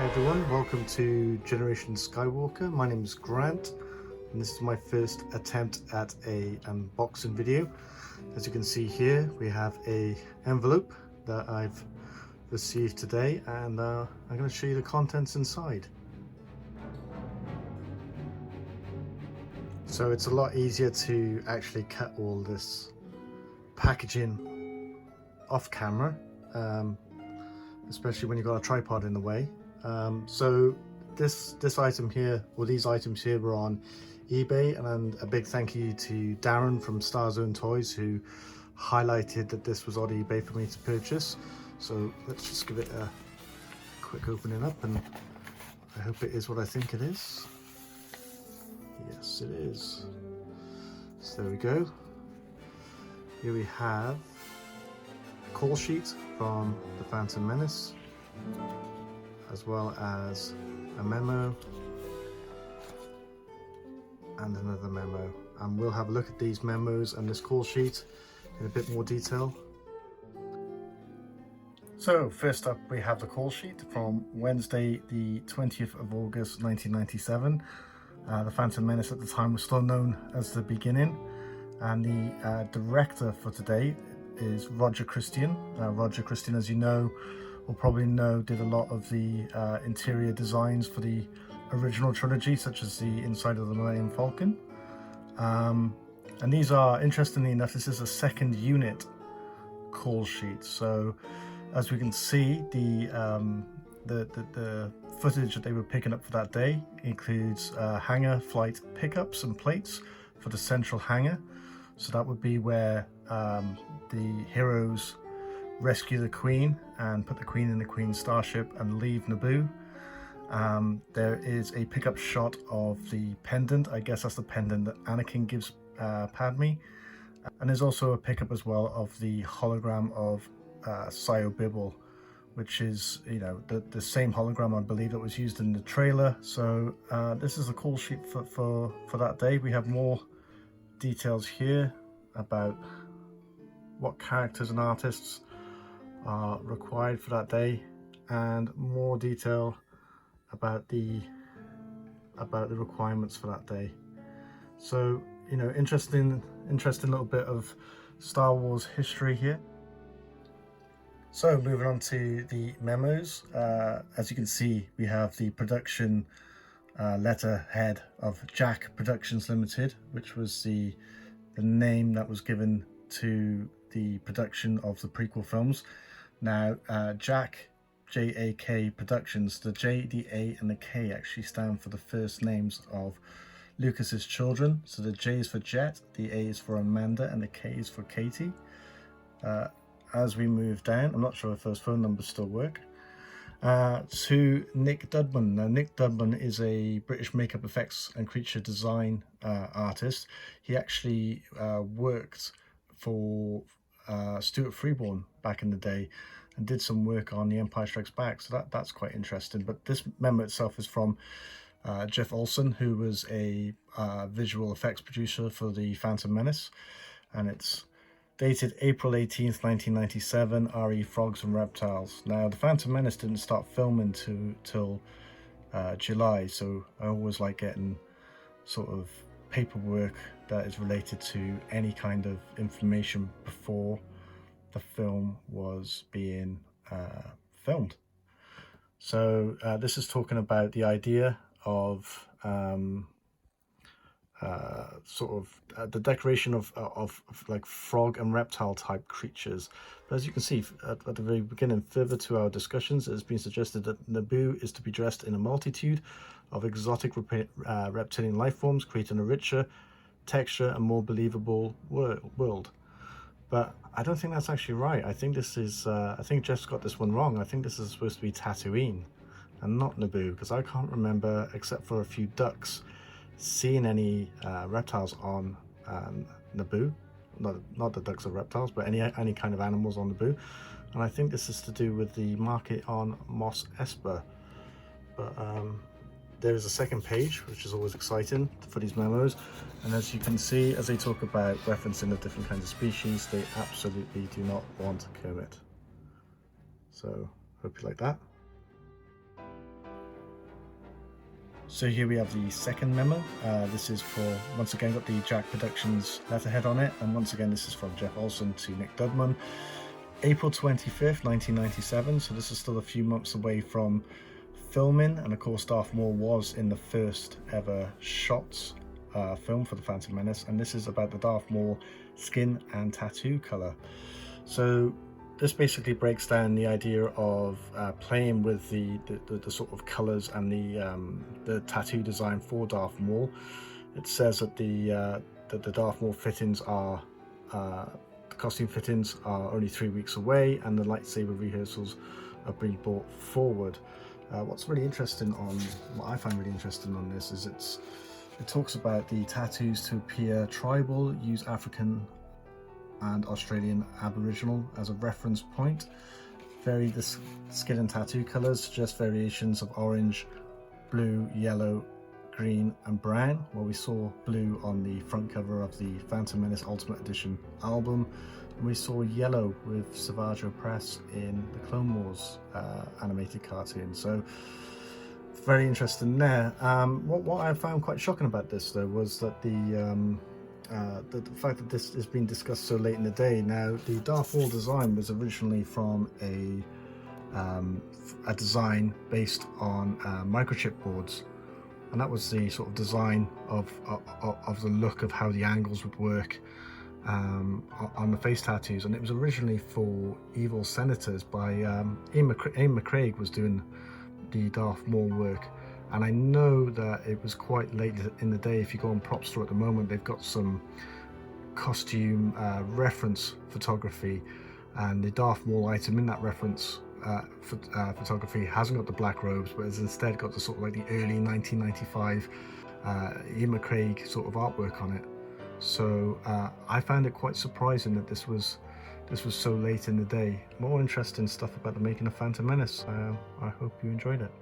everyone, welcome to Generation Skywalker. My name is Grant and this is my first attempt at a unboxing video. As you can see here, we have a envelope that I've received today, and I'm going to show you the contents inside. So it's a lot easier to actually cut all this packaging off camera, especially when you've got a tripod in the way. So this item here, or these items here, were on eBay, and a big thank you to Darren from Starzone Toys who highlighted that this was on eBay for me to purchase. So let's just give it a quick opening up, and I hope it is what I think it is. Yes, it is. So there we go. Here we have a call sheet from the Phantom Menace, as well as a memo and another memo, and we'll have a look at these memos and this call sheet in a bit more detail. So first up, we have the call sheet from Wednesday the 20th of August 1997. The Phantom Menace at the time was still known as The Beginning, and the director for today is Roger Christian. Roger Christian, as you know, or probably know, did a lot of the interior designs for the original trilogy, such as the inside of the Millennium Falcon. And these are, interestingly enough, this is a second unit call sheet. So as we can see, the footage that they were picking up for that day includes hangar flight pickups and plates for the central hangar. So that would be where the heroes rescue the Queen and put the Queen in the Queen's starship and leave Naboo. There is a pickup shot of the pendant. I guess that's the pendant that Anakin gives Padme. And there's also a pickup as well of the hologram of Sio Bibble, which is, you know, the same hologram I believe that was used in the trailer. So this is a call sheet for that day. We have more details here about what characters and artists are required for that day, and more detail about the requirements for that day. So, you know, interesting little bit of Star Wars history here. So moving on to the memos, as you can see, we have the production letterhead of Jack Productions Limited, which was the name that was given to the production of the prequel films. Now, Jack, J-A-K Productions, the J, the A and the K actually stand for the first names of Lucas's children. So the J is for Jet, the A is for Amanda, and the K is for Katie. As we move down, I'm not sure if those phone numbers still work, to Nick Dudman. Now, Nick Dudman is a British makeup effects and creature design artist. He actually worked for Stuart Freeborn back in the day and did some work on The Empire Strikes Back, so that's quite interesting. But this memo itself is from Jeff Olson, who was a visual effects producer for the Phantom Menace, and it's dated April 18th 1997, RE Frogs and Reptiles. Now, the Phantom Menace didn't start filming till July, so I always like getting sort of paperwork that is related to any kind of information before the film was being filmed. So this is talking about the idea of the decoration of like frog and reptile type creatures. But as you can see at the very beginning, further to our discussions, it has been suggested that Naboo is to be dressed in a multitude of exotic reptilian life forms, creating a richer texture and more believable world. But I don't think that's actually right. I think this is I think Jeff's got this one wrong. I think this is supposed to be Tatooine and not Naboo, because I can't remember, except for a few ducks, seeing any reptiles on Naboo. Not the ducks are reptiles, but any kind of animals on Naboo. And I think this is to do with the market on Mos Espa. But there is a second page, which is always exciting for these memos, and as you can see, as they talk about referencing the different kinds of species, they absolutely do not want Kermit. So hope you like that. So here we have the second memo. This is for, once again, got the Jack Productions letterhead on it, and once again this is from Jeff Olson to Nick Dudman. April 25th, 1997, so this is still a few months away from filming, and of course Darth Maul was in the first ever shots film for the Phantom Menace, and this is about the Darth Maul skin and tattoo color. So this basically breaks down the idea of playing with the sort of colors and the tattoo design for Darth Maul. It says that the Darth Maul fittings are the costume fittings are only 3 weeks away, and the lightsaber rehearsals are being brought forward. What's really interesting what I find really interesting on this is it talks about the tattoos to appear tribal, use African and Australian Aboriginal as a reference point. Vary the skin and tattoo colors, suggest variations of orange, blue, yellow, green and brown. Well, we saw blue on the front cover of the Phantom Menace Ultimate Edition album, and we saw yellow with Savage Press in the Clone Wars animated cartoon. So very interesting there. What I found quite shocking about this though was that the fact that this is being discussed so late in the day. Now, the Darth Maul design was originally from a design based on microchip boards, and that was the sort of design of the look of how the angles would work on the face tattoos. And it was originally for evil senators by Ian McCraig was doing the Darth Maul work. And I know that it was quite late in the day. If you go on Prop Store at the moment, they've got some costume reference photography, and the Darth Maul item in that reference photography hasn't got the black robes, but has instead got the sort of like the early 1995 Ian McCraig sort of artwork on it. So I found it quite surprising that this was so late in the day. More interesting stuff about the making of Phantom Menace. I hope you enjoyed it.